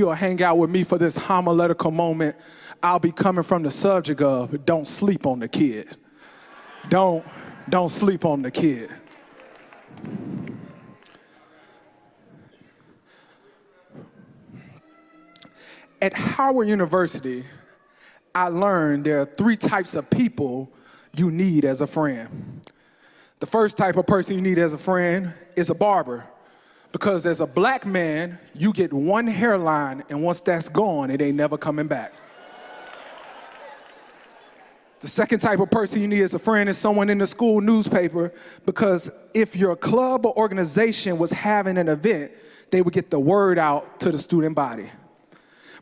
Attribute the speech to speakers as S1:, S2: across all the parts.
S1: you'll hang out with me for this homiletical moment, I'll be coming from the subject of don't sleep on the kid. Don't sleep on the kid. At Howard University, I learned there are 3 types of people you need as a friend. The first type of person you need as a friend is a barber. Because as a black man, you get one hairline, and once that's gone, it ain't never coming back. The second type of person you need as a friend is someone in the school newspaper, because if your club or organization was having an event, they would get the word out to the student body.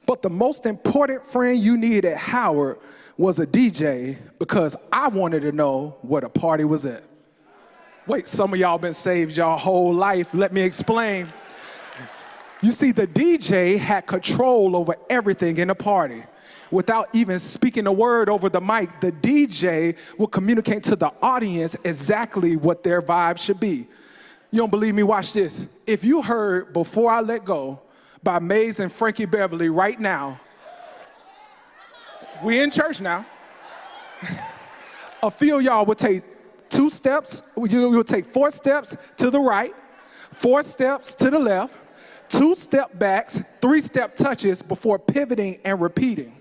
S1: But the most important friend you needed at Howard was a DJ, because I wanted to know where the party was at. Wait, some of y'all been saved y'all whole life. Let me explain. You see, the DJ had control over everything in the party. Without even speaking a word over the mic, the DJ will communicate to the audience exactly what their vibe should be. You don't believe me? Watch this. If you heard Before I Let Go by Maze and Frankie Beverly right now, we in church now. A few of y'all would take 2 steps, you will take 4 steps to the right, 4 steps to the left, 2 step backs, 3 step touches before pivoting and repeating.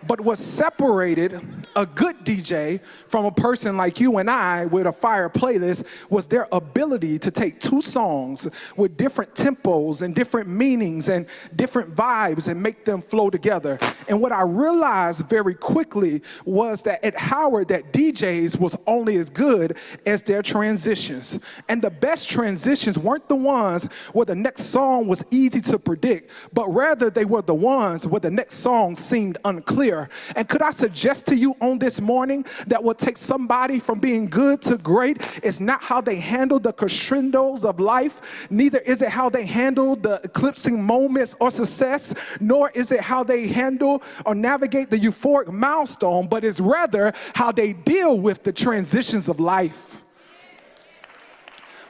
S1: But what separated a good DJ from a person like you and I with a fire playlist was their ability to take 2 songs with different tempos and different meanings and different vibes and make them flow together. And what I realized very quickly was that at Howard, that DJs was only as good as their transitions. And the best transitions weren't the ones where the next song was easy to predict, but rather they were the ones where the next song seemed unclear. And could I suggest to you on this morning that what takes somebody from being good to great is not how they handle the crescendos of life, neither is it how they handle the eclipsing moments or success, nor is it how they handle or navigate the euphoric milestone, but it's rather how they deal with the transitions of life.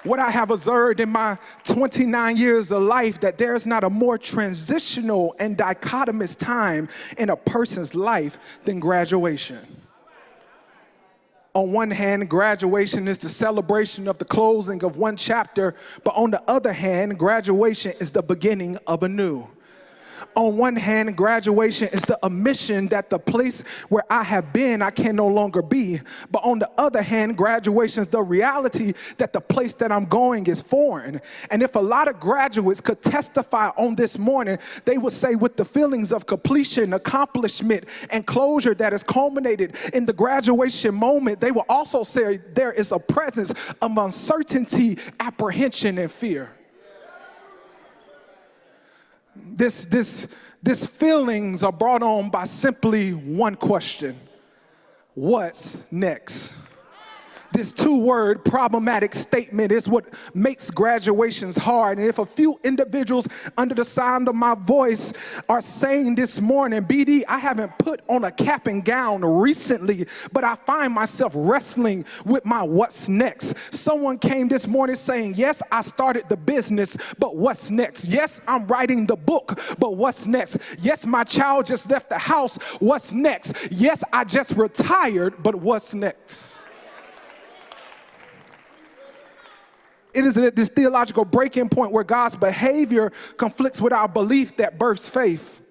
S1: What I have observed in my 29 years of life, that there's not a more transitional and dichotomous time in a person's life than graduation. On one hand, graduation is the celebration of the closing of one chapter, but on the other hand, graduation is the beginning of a new. On one hand, graduation is the admission that the place where I have been, I can no longer be. But on the other hand, graduation is the reality that the place that I'm going is foreign. And if a lot of graduates could testify on this morning, they would say with the feelings of completion, accomplishment, and closure that is culminated in the graduation moment, they will also say there is a presence of uncertainty, apprehension, and fear. This feelings are brought on by simply one question: what's next? This 2-word problematic statement is what makes graduations hard. And if a few individuals under the sound of my voice are saying this morning, BD, I haven't put on a cap and gown recently, but I find myself wrestling with my what's next. Someone came this morning saying, yes, I started the business, but what's next? Yes, I'm writing the book, but what's next? Yes, my child just left the house, what's next? Yes, I just retired, but what's next? It is at this theological breaking point where God's behavior conflicts with our belief that births faith.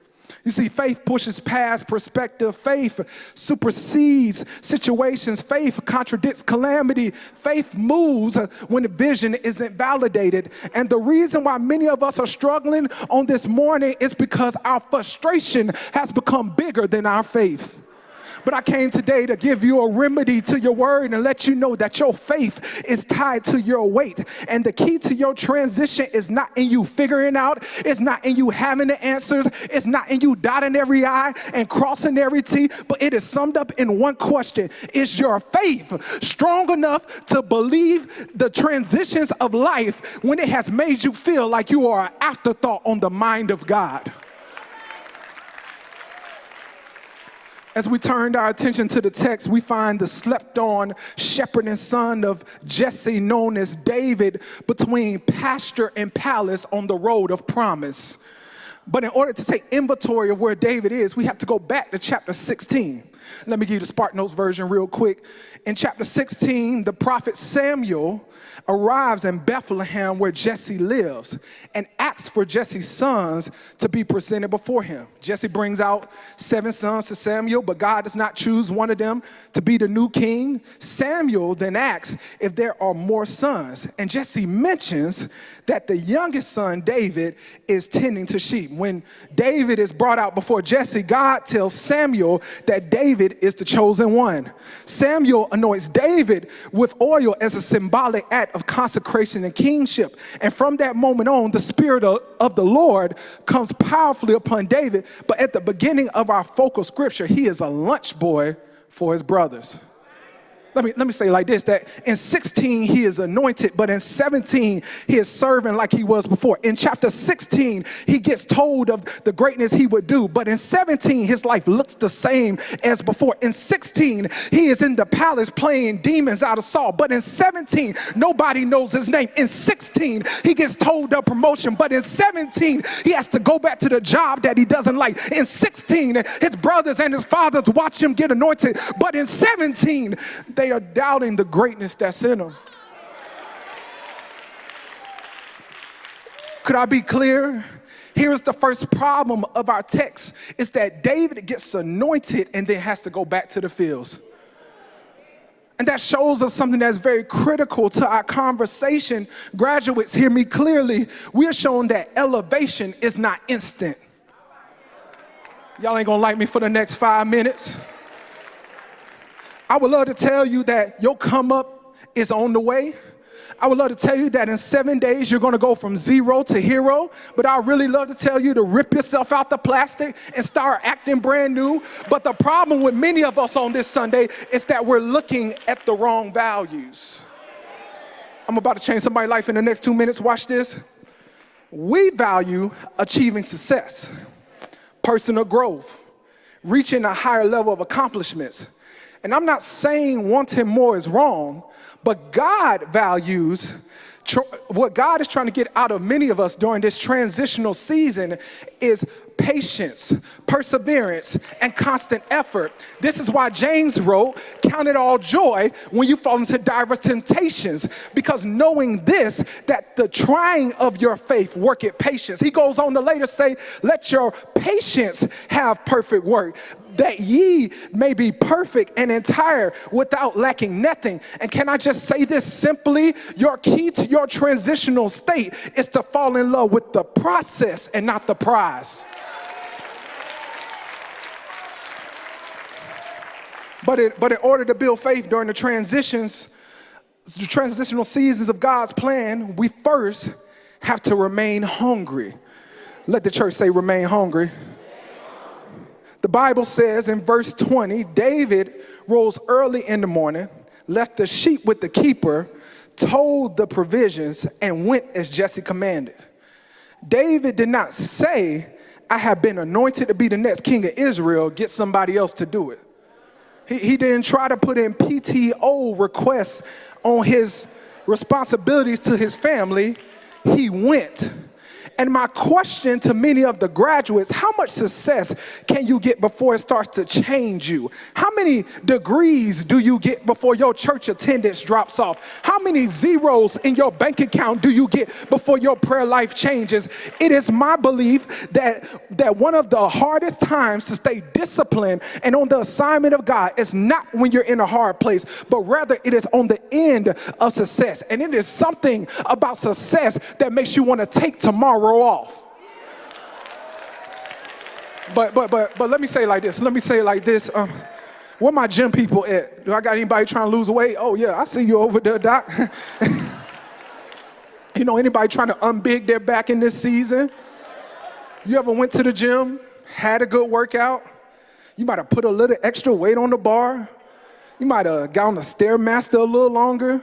S1: You see, faith pushes past perspective. Faith supersedes situations. Faith contradicts calamity. Faith moves when the vision isn't validated. And the reason why many of us are struggling on this morning is because our frustration has become bigger than our faith. But I came today to give you a remedy to your word and let you know that your faith is tied to your weight. And the key to your transition is not in you figuring out. It's not in you having the answers. It's not in you dotting every I and crossing every T. But it is summed up in one question: is your faith strong enough to believe the transitions of life when it has made you feel like you are an afterthought on the mind of God? As we turned our attention to the text, we find the slept-on shepherd and son of Jesse, known as David, between pasture and palace on the road of promise. But in order to take inventory of where David is, we have to go back to chapter 16. Let me give you the Spark Notes version real quick. In chapter 16, the prophet Samuel arrives in Bethlehem where Jesse lives and asks for Jesse's sons to be presented before him. Jesse brings out 7 sons to Samuel, but God does not choose one of them to be the new king. Samuel then asks if there are more sons, and Jesse mentions that the youngest son, David, is tending to sheep. When David is brought out before Jesse, God tells Samuel that David is the chosen one. Samuel anoints David with oil as a symbolic act of consecration and kingship. And from that moment on, the Spirit of the Lord comes powerfully upon David. But at the beginning of our focal scripture, he is a lunch boy for his brothers. Let me say it like this, that in 16 he is anointed, but in 17 he is serving like he was before. In chapter 16 he gets told of the greatness he would do, but in 17 his life looks the same as before. In 16 he is in the palace playing demons out of Saul, but in 17 nobody knows his name. In 16 he gets told of promotion, but in 17 he has to go back to the job that he doesn't like. In 16 his brothers and his fathers watch him get anointed, but in 17 they are doubting the greatness that's in them. Could I be clear? Here's the first problem of our text, is that David gets anointed and then has to go back to the fields. And that shows us something that's very critical to our conversation. Graduates, hear me clearly. We're shown that elevation is not instant. Y'all ain't gonna like me for the next 5 minutes. I would love to tell you that your come up is on the way. I would love to tell you that in 7 days you're going to go from 0 to hero. But I really love to tell you to rip yourself out the plastic and start acting brand new. But the problem with many of us on this Sunday is that we're looking at the wrong values. I'm about to change somebody's life in the next 2 minutes. Watch this. We value achieving success, personal growth, reaching a higher level of accomplishments. And I'm not saying wanting more is wrong, but God values, what God is trying to get out of many of us during this transitional season is patience, perseverance, and constant effort. This is why James wrote, "Count it all joy when you fall into diverse temptations, because knowing this, that the trying of your faith worketh patience." He goes on to later say, "Let your patience have perfect work, that ye may be perfect and entire, without lacking nothing." And can I just say this simply? Your key to your transitional state is to fall in love with the process and not the prize. But in order to build faith during the transitional seasons of God's plan, we first have to remain hungry. Let the church say, remain hungry. The Bible says in verse 20, David rose early in the morning, left the sheep with the keeper, told the provisions, and went as Jesse commanded. David did not say, "I have been anointed to be the next king of Israel, get somebody else to do it." He didn't try to put in PTO requests on his responsibilities to his family. He went. And my question to many of the graduates, how much success can you get before it starts to change you? How many degrees do you get before your church attendance drops off? How many zeros in your bank account do you get before your prayer life changes? It is my belief that one of the hardest times to stay disciplined and on the assignment of God is not when you're in a hard place, but rather it is on the end of success. And it is something about success that makes you want to take tomorrow off. But let me say it like this. Where my gym people at? Do I got anybody trying to lose weight? Oh yeah, I see you over there, Doc. You know, anybody trying to unbig their back in this season? You ever went to the gym, had a good workout? You might have put a little extra weight on the bar. You might have got on the Stairmaster a little longer.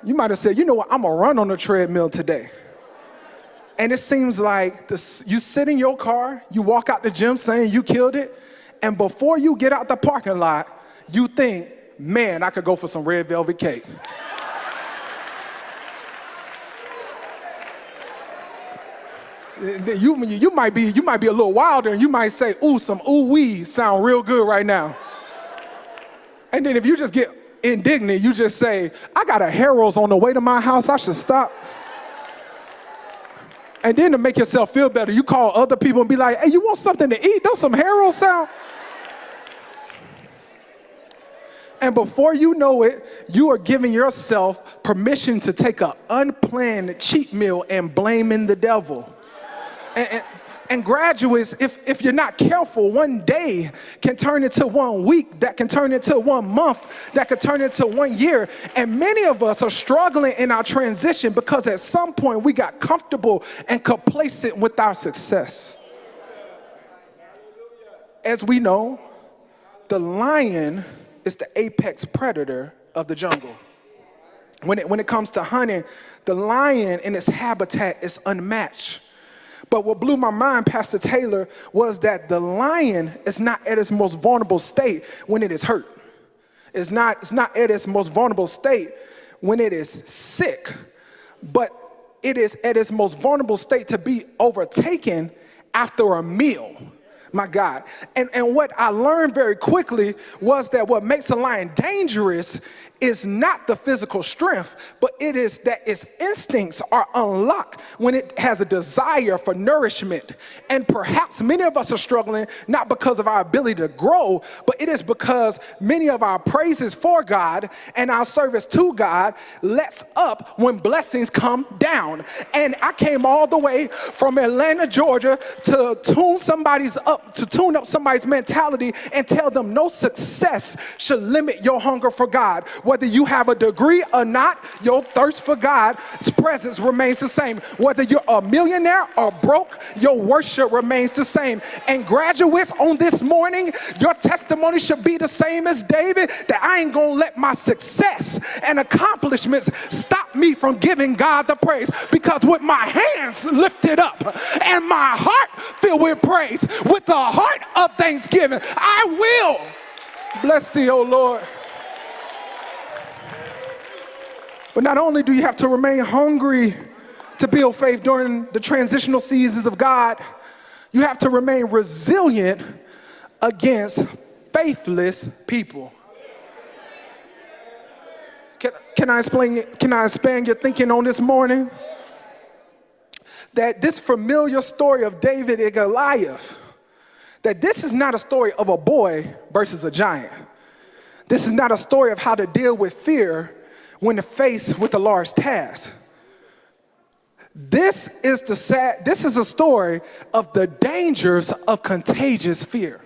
S1: You might have said, you know what, I'm gonna run on the treadmill today. And it seems like you sit in your car, you walk out the gym saying you killed it, and before you get out the parking lot, you think, man, I could go for some red velvet cake. You might be a little wilder, and you might say, ooh, some ooh-wee sound real good right now. And then if you just get indignant, you just say, I got a Harold's on the way to my house, I should stop. And then to make yourself feel better, you call other people and be like, hey, you want something to eat? Don't some Harold's sound? And before you know it, you are giving yourself permission to take an unplanned cheat meal and blaming the devil. And graduates, if you're not careful, one day can turn into 1 week, that can turn into 1 month, that could turn into 1 year. And many of us are struggling in our transition because at some point we got comfortable and complacent with our success. As we know, the lion is the apex predator of the jungle. When it comes to hunting, the lion in its habitat is unmatched. But what blew my mind, Pastor Taylor, was that the lion is not at its most vulnerable state when it is hurt. It's not at its most vulnerable state when it is sick, but it is at its most vulnerable state to be overtaken after a meal. My God. And what I learned very quickly was that what makes a lion dangerous is not the physical strength, but it is that its instincts are unlocked when it has a desire for nourishment. And perhaps many of us are struggling not because of our ability to grow, but it is because many of our praises for God and our service to God lets up when blessings come down. And I came all the way from Atlanta, Georgia to tune up somebody's mentality and tell them no success should limit your hunger for God. Whether you have a degree or not, your thirst for God's presence remains the same. Whether you're a millionaire or broke, your worship remains the same. And graduates, on this morning, your testimony should be the same as David, that I ain't gonna let my success and accomplishments stop me from giving God the praise, because with my hands lifted up and my heart filled with praise, with the heart of thanksgiving, I will bless thee, O Lord. But not only do you have to remain hungry to build faith during the transitional seasons of God, you have to remain resilient against faithless people. Can I expand your thinking on this morning? That this familiar story of David and Goliath, that this is not a story of a boy versus a giant. This is not a story of how to deal with fear when faced with a large task. This is a story of the dangers of contagious fear.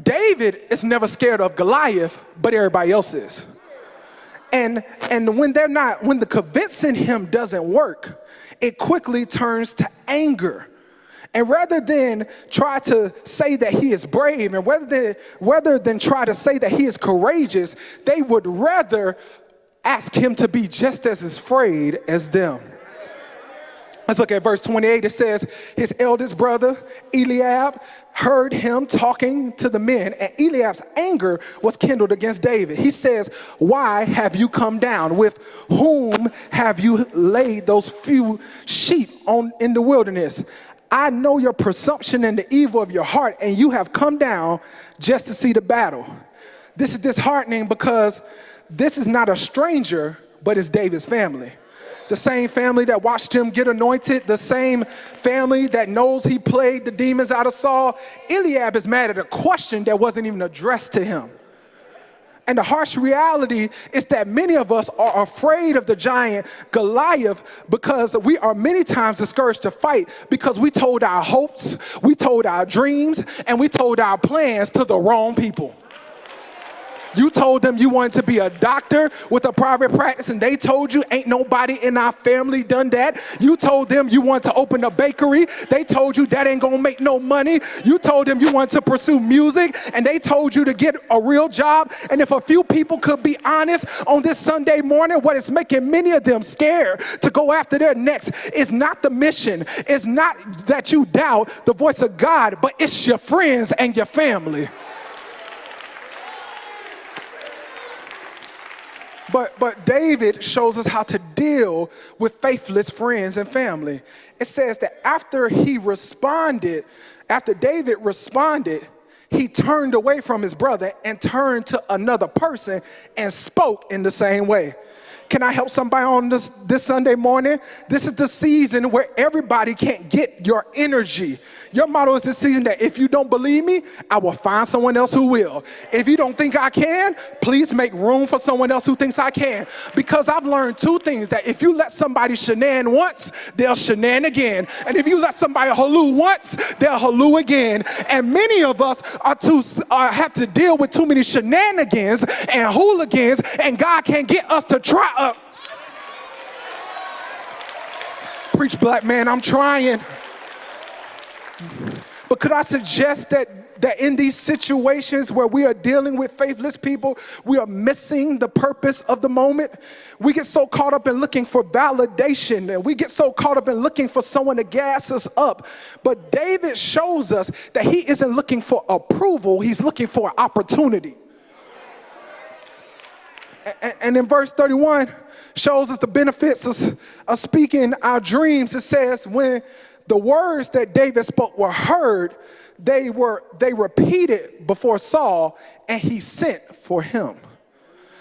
S1: David is never scared of Goliath, but everybody else is. And when the convincing him doesn't work, it quickly turns to anger. And rather than try to say that he is brave, and rather than try to say that he is courageous, they would rather ask him to be just as afraid as them. Let's look at verse 28. It says, his eldest brother, Eliab, heard him talking to the men, and Eliab's anger was kindled against David. He says, why have you come down? With whom have you laid those few sheep in the wilderness? I know your presumption and the evil of your heart, and you have come down just to see the battle. This is disheartening because this is not a stranger, but it's David's family. The same family that watched him get anointed, the same family that knows he played the demons out of Saul. Eliab is mad at a question that wasn't even addressed to him. And the harsh reality is that many of us are afraid of the giant Goliath because we are many times discouraged to fight because we told our hopes, we told our dreams, and we told our plans to the wrong people. You told them you wanted to be a doctor with a private practice, and they told you ain't nobody in our family done that. You told them you wanted to open a bakery. They told you that ain't gonna make no money. You told them you wanted to pursue music, and they told you to get a real job. And if a few people could be honest on this Sunday morning, what is making many of them scared to go after their next is not the mission. It's not that you doubt the voice of God, but it's your friends and your family. But David shows us how to deal deal with faithless friends and family. It says that after David responded, he turned away from his brother and turned to another person and spoke in the same way. Can I help somebody on this Sunday morning? This is the season where everybody can't get your energy. Your motto is this season that if you don't believe me, I will find someone else who will. If you don't think I can, please make room for someone else who thinks I can. Because I've learned two things, that if you let somebody shenan once, they'll shenan again. And if you let somebody haloo once, they'll haloo again. And many of us have to deal with too many shenanigans and hooligans, and God can't get us to try. Preach, black man, I'm trying. But could I suggest that in these situations where we are dealing with faithless people, we are missing the purpose of the moment? We get so caught up in looking for validation, and we get so caught up in looking for someone to gas us up. But David shows us that he isn't looking for approval, he's looking for an opportunity. And in verse 31 shows us the benefits of speaking our dreams. It says when the words that David spoke were heard, they repeated before Saul, and he sent for him.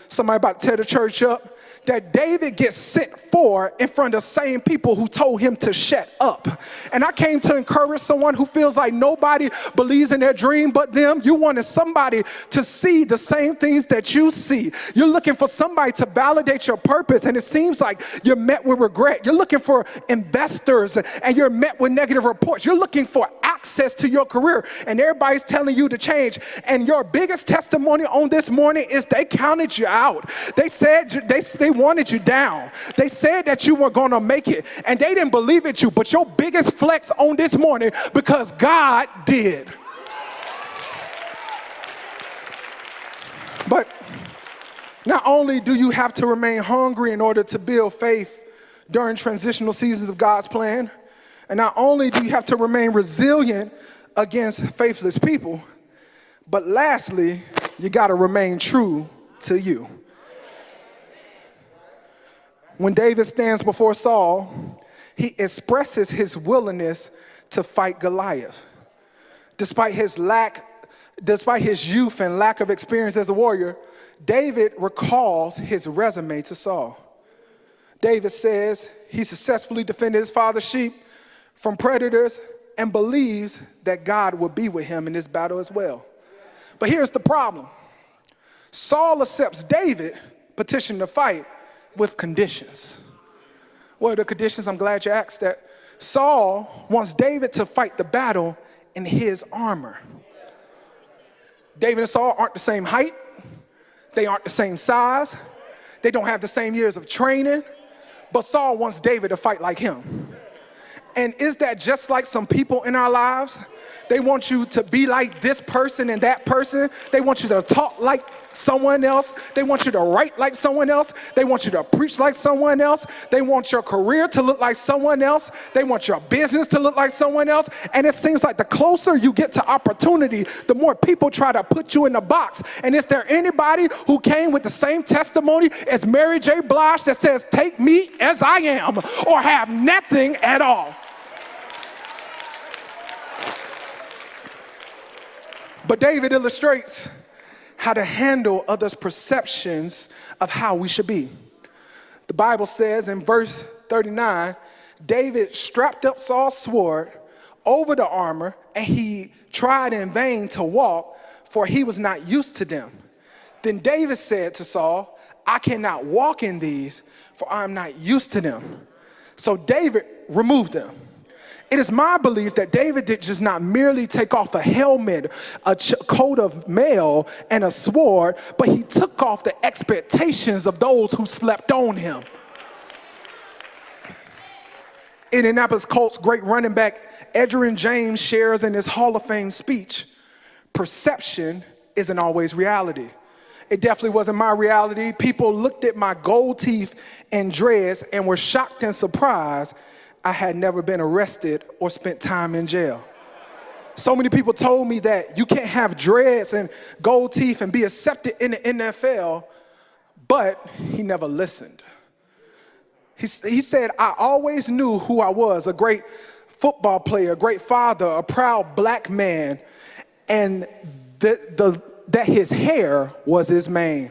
S1: Somebody about to tear the church up. That David gets sent for in front of the same people who told him to shut up. And I came to encourage someone who feels like nobody believes in their dream but them. You wanted somebody to see the same things that you see. You're looking for somebody to validate your purpose, and it seems like you're met with regret. You're looking for investors, and you're met with negative reports. You're looking for access to your career, and everybody's telling you to change. And your biggest testimony on this morning is they counted you out. They said they wanted you down. They said that you weren't going to make it, and they didn't believe it you. But your biggest flex on this morning, because God did. But not only do you have to remain hungry in order to build faith during transitional seasons of God's plan, and not only do you have to remain resilient against faithless people, but lastly, you got to remain true to you. When David stands before Saul, he expresses his willingness to fight Goliath. Despite his youth and lack of experience as a warrior, David recalls his resume to Saul. David says he successfully defended his father's sheep from predators and believes that God will be with him in this battle as well. But here's the problem. Saul accepts David's petition to fight with conditions. What are the conditions? I'm glad you asked that. Saul wants David to fight the battle in his armor. David and Saul aren't the same height. They aren't the same size. They don't have the same years of training. But Saul wants David to fight like him. And is that just like some people in our lives? They want you to be like this person and that person. They want you to talk like someone else. They want you to write like someone else. They want you to preach like someone else. They want your career to look like someone else. They want your business to look like someone else. And it seems like the closer you get to opportunity, the more people try to put you in a box. And is there anybody who came with the same testimony as Mary J. Blige that says, take me as I am, or have nothing at all? But David illustrates how to handle others' perceptions of how we should be. The Bible says in verse 39, David strapped up Saul's sword over the armor, and he tried in vain to walk, for he was not used to them. Then David said to Saul, I cannot walk in these, for I am not used to them. So David removed them. It is my belief that David did just not merely take off a helmet, a coat of mail, and a sword, but he took off the expectations of those who slept on him. Indianapolis Colts great running back Edgerrin James shares in his Hall of Fame speech, perception isn't always reality. It definitely wasn't my reality. People looked at my gold teeth and dreads and were shocked and surprised I had never been arrested or spent time in jail. So many people told me that you can't have dreads and gold teeth and be accepted in the NFL, but he never listened. He said, I always knew who I was, a great football player, a great father, a proud black man, and that his hair was his mane.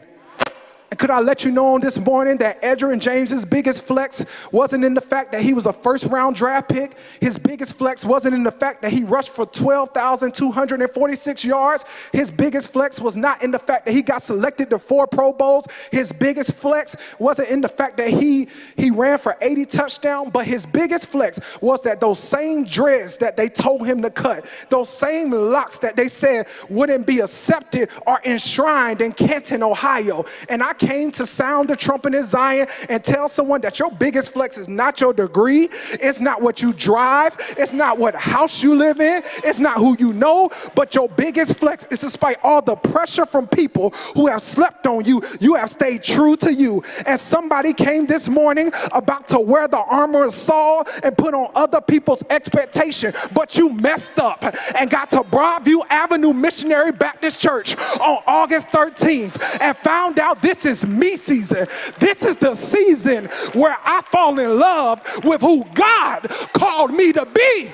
S1: And could I let you know on this morning that Edgerrin James's biggest flex wasn't in the fact that he was a first-round draft pick. His biggest flex wasn't in the fact that he rushed for 12,246 yards. His biggest flex was not in the fact that he got selected to 4 Pro Bowls. His biggest flex wasn't in the fact that he ran for 80 touchdowns, but his biggest flex was that those same dreads that they told him to cut, those same locks that they said wouldn't be accepted, are enshrined in Canton, Ohio. And I came to sound the trumpet in Zion and tell someone that your biggest flex is not your degree, it's not what you drive, it's not what house you live in, it's not who you know, but your biggest flex is despite all the pressure from people who have slept on you, you have stayed true to you. And somebody came this morning about to wear the armor of Saul and put on other people's expectation, but you messed up and got to Broadview Avenue Missionary Baptist Church on August 13th and found out this is me season. This is the season where I fall in love with who God called me to be.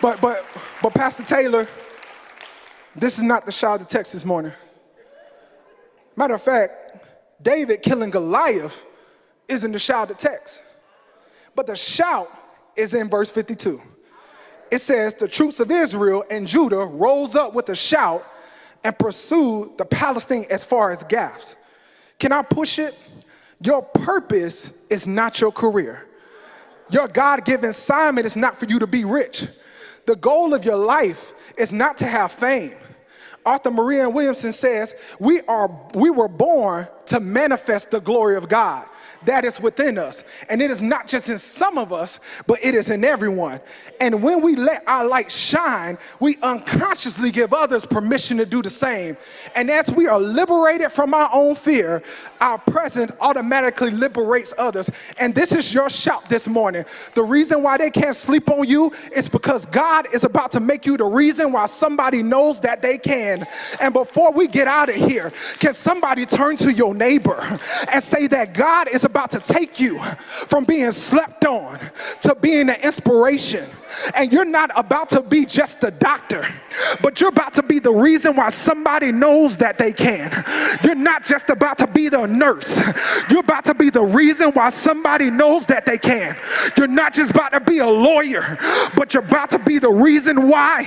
S1: But Pastor Taylor, this is not the shout of the text this morning. Matter of fact, David killing Goliath isn't the shout of the text. But the shout is in verse 52. It says, the troops of Israel and Judah rose up with a shout and pursued the Palestinians as far as Gath. Can I push it? Your purpose is not your career. Your God-given assignment is not for you to be rich. The goal of your life is not to have fame. Arthur Maria Williamson says, we were born to manifest the glory of God that is within us. And it is not just in some of us, but it is in everyone. And when we let our light shine, we unconsciously give others permission to do the same. And as we are liberated from our own fear, our presence automatically liberates others. And this is your shout this morning. The reason why they can't sleep on you is because God is about to make you the reason why somebody knows that they can. And before we get out of here, can somebody turn to your neighbor and say that God is about to take you from being slept on to being an inspiration. And you're not about to be just a doctor, but you're about to be the reason why somebody knows that they can. You're not just about to be the nurse. You're about to be the reason why somebody knows that they can. You're not just about to be a lawyer, but you're about to be the reason why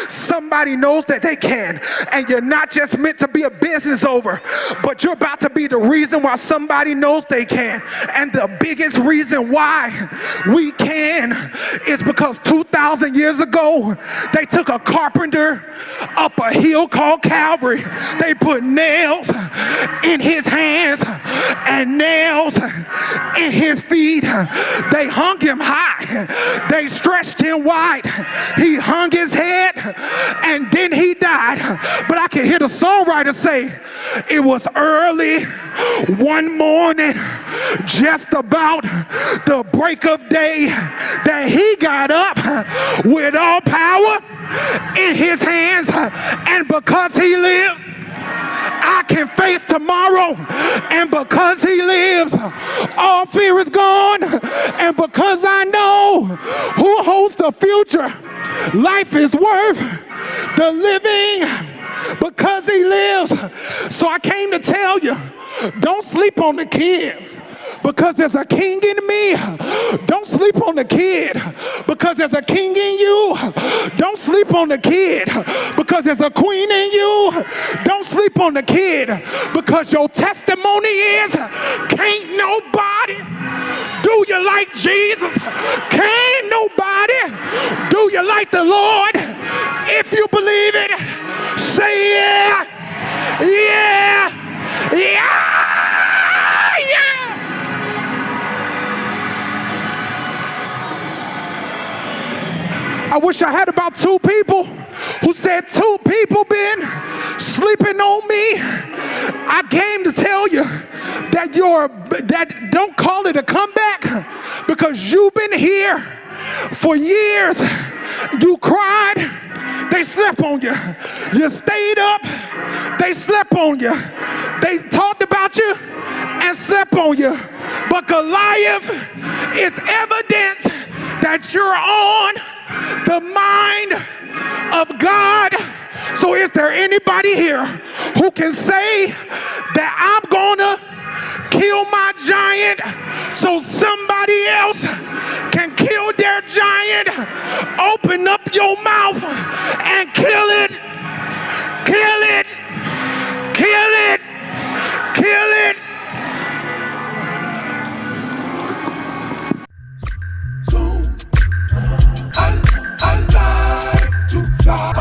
S1: somebody knows that they can. And you're not just meant to be a business owner, but you're about to be the reason why somebody knows they can. And the biggest reason why we can is because 2,000 years ago, they took a carpenter up a hill called Calvary. They put nails in his hands and nails in his feet. They hung him high. They stretched him wide. He hung his head and then he died. But I can hear the songwriter say, it was early one morning, just about the break of day, that he got up with all power in his hands, and because he lived, I can face tomorrow, and because he lives, all fear is gone, and because I know who holds the future, life is worth the living because he lives. So I came to tell you, don't sleep on the kid, because there's a king in me. Don't sleep on the kid, because there's a king in you. Don't sleep on the kid, because there's a queen in you. Don't sleep on the kid, because your testimony is, can't nobody do you like Jesus. Can't nobody do you like the Lord. If you believe it, say yeah, yeah, yeah. I wish I had about 2 people who said 2 people been sleeping on me. I came to tell you that don't call it a comeback, because you've been here for years. You cried, they slept on you. You stayed up, they They slept on you. They talked about you and slept on you. But Goliath is evidence that you're on the mind of God. So is there anybody here who can say that I'm gonna kill my giant so somebody else can kill their giant? Open up your mouth and kill it. Kill it. Kill it. Kill it.
S2: I like to fly.